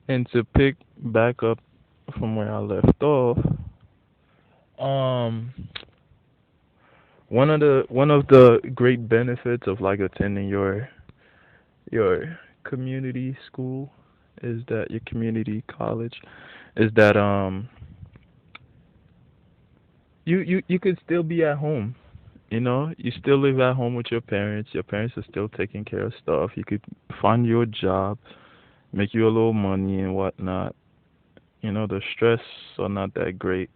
And to pick back up from where I left off, um, one of the great benefits of like attending your community school is that your community college is that you could still be at home. You know, you still live at home with your parents. Your parents are still taking care of stuff. You could find your job, make you a little money and whatnot. You know, the stress are not that great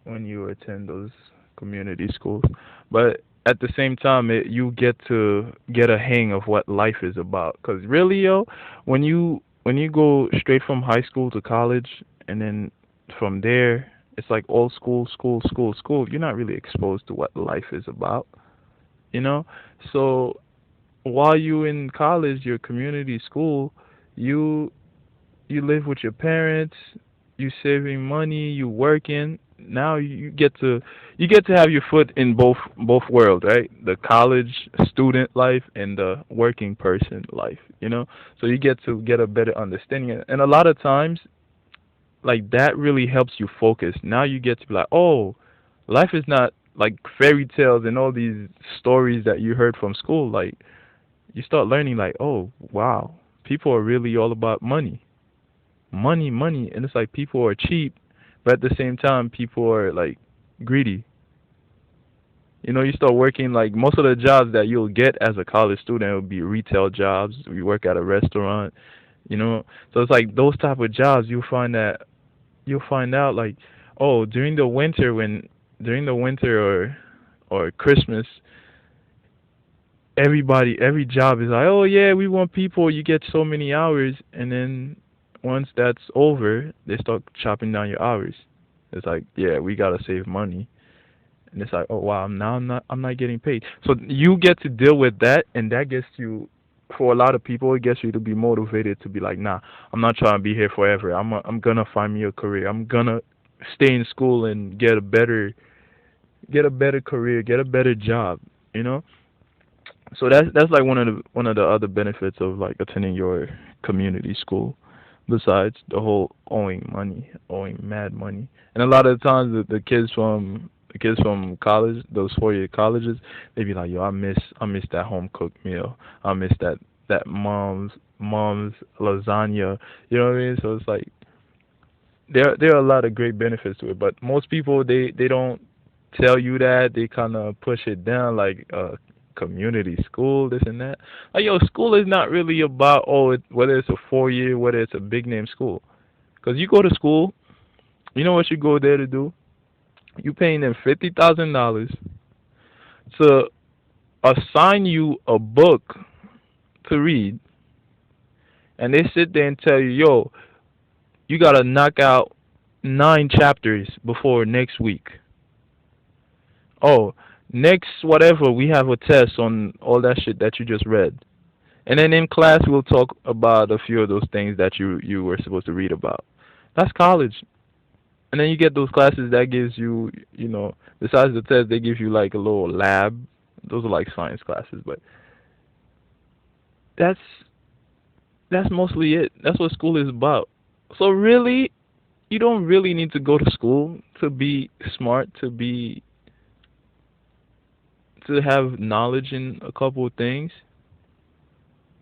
when you attend those community schools. But at the same time, you get to get a hang of what life is about. Cause really, yo, when you go straight from high school to college, and then from there, it's like all school, school, school, school. You're not really exposed to what life is about. You know, so while you in college, your community school, you you live with your parents, you saving money, you working. Now you get to have your foot in both worlds, right? The college student life and the working person life, you know? So you get to get a better understanding. And a lot of times like that really helps you focus. Now you get to be like, "Oh, life is not like fairy tales and all these stories that you heard from school." Like you start learning like, "Oh, wow. People are really all about money." Money, money, and it's like people are cheap, but at the same time, people are like greedy. You know, you start working like most of the jobs that you'll get as a college student will be retail jobs. You work at a restaurant, you know. So it's like those type of jobs. You'll find out like, oh, during the winter or Christmas, every job is like, oh yeah, we want people. You get so many hours, and then once that's over, they start chopping down your hours. It's like, yeah, we gotta save money, and it's like, oh wow, now I'm not getting paid. So you get to deal with that, and that gets you. For a lot of people, it gets you to be motivated to be like, nah, I'm not trying to be here forever. I'm gonna find me a career. I'm gonna stay in school and get a better career, get a better job. You know, so that's like one of the other benefits of like attending your community school, besides the whole owing mad money. And a lot of the times the kids from college, those 4 year colleges, they be like, yo, I miss that home cooked meal. I miss that mom's lasagna. You know what I mean? So it's like there are a lot of great benefits to it, but most people they don't tell you that. They kind of push it down like community school, this and that. Like yo, school is not really about whether it's a 4 year, whether it's a big name school. Cause you go to school, you know what you go there to do? You paying them $50,000 to assign you a book to read, and they sit there and tell you, yo, you gotta knock out 9 chapters before next week. Oh, next whatever we have a test on all that shit that you just read. And then in class we'll talk about a few of those things that you were supposed to read about. That's college. And then you get those classes that gives you, besides the test, they give you like a little lab. Those are like science classes, but that's that's mostly it. That's what school is about. So really, you don't really need to go to school to be smart, to have knowledge in a couple of things.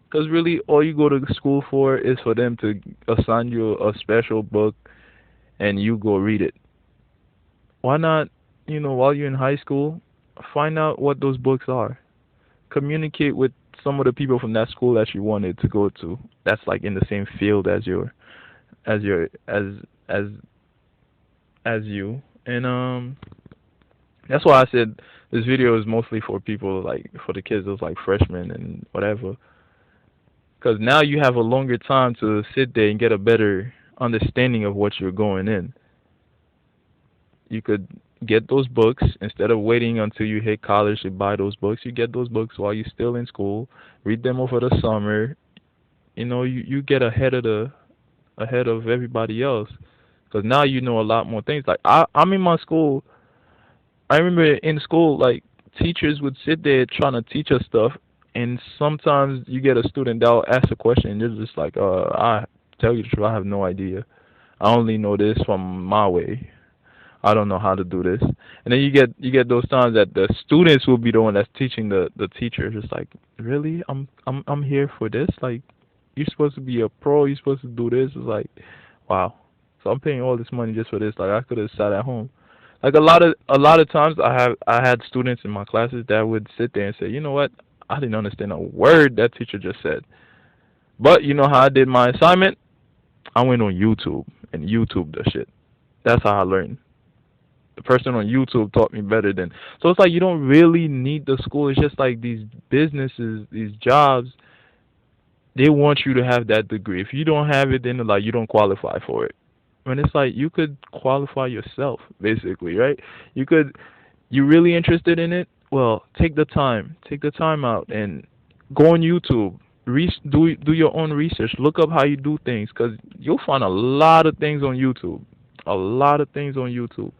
Because really, all you go to school for is for them to assign you a special book and you go read it. Why not, while you're in high school, find out what those books are. Communicate with some of the people from that school that you wanted to go to. That's like in the same field as your as as you. And that's why I said this video is mostly for people like for the kids those like freshmen and whatever. Because now you have a longer time to sit there and get a better understanding of what you're going in. You could get those books instead of waiting until you hit college to buy those books. You get those books while you're still in school. Read them over the summer. You get ahead of everybody else because now you know a lot more things. Like I'm in my school. I remember in school, like teachers would sit there trying to teach us stuff. And sometimes you get a student that'll ask a question and you're just like, I tell you the truth, I have no idea. I only know this from my way. I don't know how to do this. And then you get those times that the students will be the one that's teaching the teacher. Just like, really, I'm here for this. Like, you're supposed to be a pro. You're supposed to do this. It's like, wow. So I'm paying all this money just for this. Like, I could have sat at home. Like a lot of times I had students in my classes that would sit there and say, you know what, I didn't understand a word that teacher just said. But you know how I did my assignment? I went on YouTube and YouTube the shit. That's how I learned. The person on YouTube taught me better than. So it's like you don't really need the school. It's just like these businesses, these jobs, they want you to have that degree. If you don't have it, then like you don't qualify for it. When it's like you could qualify yourself, basically, right? You could. You really interested in it? Well, take the time out and go on YouTube. Do your own research. Look up how you do things, cause you'll find a lot of things on YouTube. A lot of things on YouTube.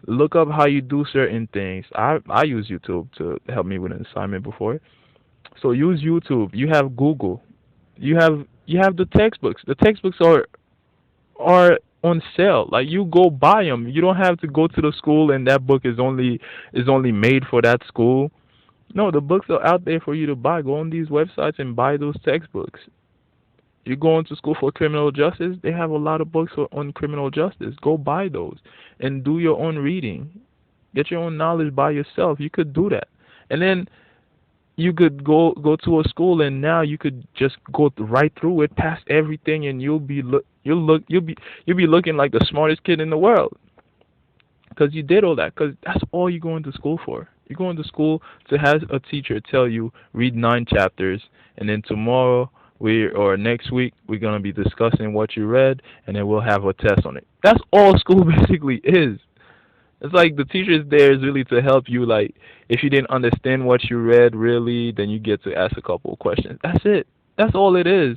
Look up how you do certain things. I use YouTube to help me with an assignment before. So use YouTube. You have Google. You have the textbooks. The textbooks are on sale. Like you go buy them. You don't have to go to the school and that book is only made for that school. No, the books are out there for you to buy. Go on these websites and buy those textbooks. You're going to school for criminal justice. They have a lot of books on criminal justice. Go buy those and do your own reading. Get your own knowledge by yourself. You could do that. And then you could go to a school and now you could just go right through it, past everything, and you'll be looking like the smartest kid in the world because you did all that. Because that's all you're going to school for. You're going to school to have a teacher tell you read 9 chapters, and then tomorrow or next week we're gonna be discussing what you read, and then we'll have a test on it. That's all school basically is. It's like the teacher is there is really to help you. Like if you didn't understand what you read really, then you get to ask a couple of questions. That's it. That's all it is.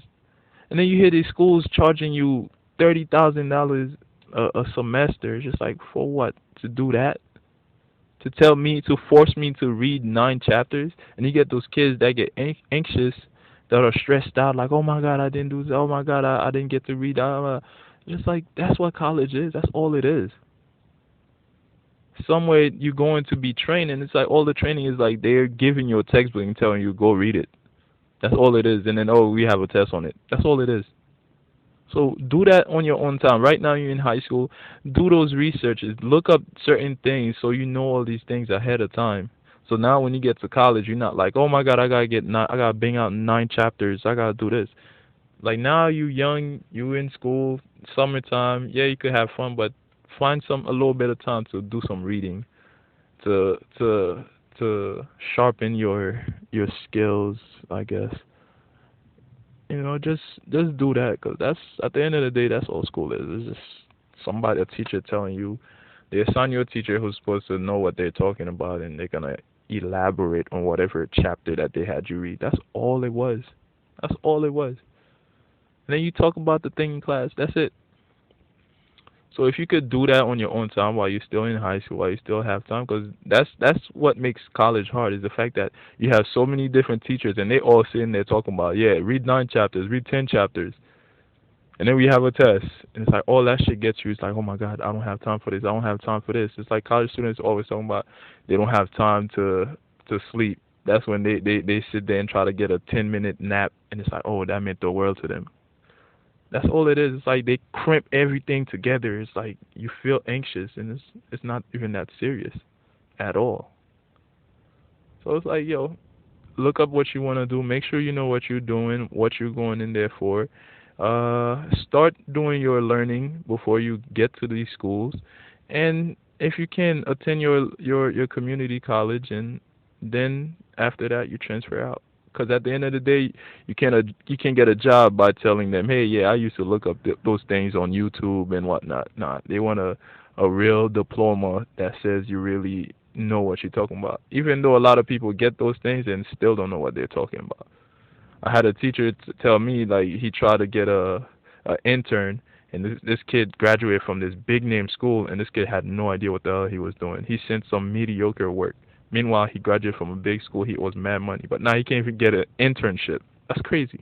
And then you hear these schools charging you $30,000 a semester. It's just like for what? To do that? To force me to read 9 chapters? And you get those kids that get anxious, that are stressed out, like, oh my God, I didn't do this. Oh my God, I didn't get to read. Just like that's what college is. That's all it is. Somewhere you're going to be trained, and it's like all the training is like they're giving you a textbook and telling you go read it. That's all it is. And then we have a test on it. That's all it is. So do that on your own time. Right now you're in high school. Do those researches. Look up certain things so you know all these things ahead of time. So now when you get to college, you're not like, oh my God, I gotta bang out 9 chapters. I gotta do this. Like now you young, you in school, summertime. Yeah, you could have fun, but find a little bit of time to do some reading, to to to sharpen your skills, I guess. Just do that, cause that's at the end of the day, that's all school is. It's just a teacher telling you. They assign you a teacher who's supposed to know what they're talking about, and they're gonna elaborate on whatever chapter that they had you read. That's all it was. That's all it was. And then you talk about the thing in class. That's it. So if you could do that on your own time while you're still in high school, while you still have time, because that's what makes college hard is the fact that you have so many different teachers and they all sitting there talking about, yeah, read 9 chapters, read 10 chapters, and then we have a test, and it's like all that shit gets you. It's like, oh my God, I don't have time for this. I don't have time for this. It's like college students always talking about they don't have time to sleep. That's when they sit there and try to get a 10-minute nap, and it's like, oh, that meant the world to them. That's all it is. It's like they crimp everything together. It's like you feel anxious, and it's not even that serious at all. So it's like, yo, look up what you want to do. Make sure you know what you're doing, what you're going in there for. Start doing your learning before you get to these schools, and if you can, attend your community college, and then after that you transfer out. Because at the end of the day, you can't get a job by telling them, hey, yeah, I used to look up those things on YouTube and whatnot. Nah, they want a real diploma that says you really know what you're talking about. Even though a lot of people get those things and still don't know what they're talking about. I had a teacher tell me like he tried to get a intern, and this kid graduated from this big name school, and this kid had no idea what the hell he was doing. He sent some mediocre work. Meanwhile, he graduated from a big school. He owes mad money, but now he can't even get an internship. That's crazy.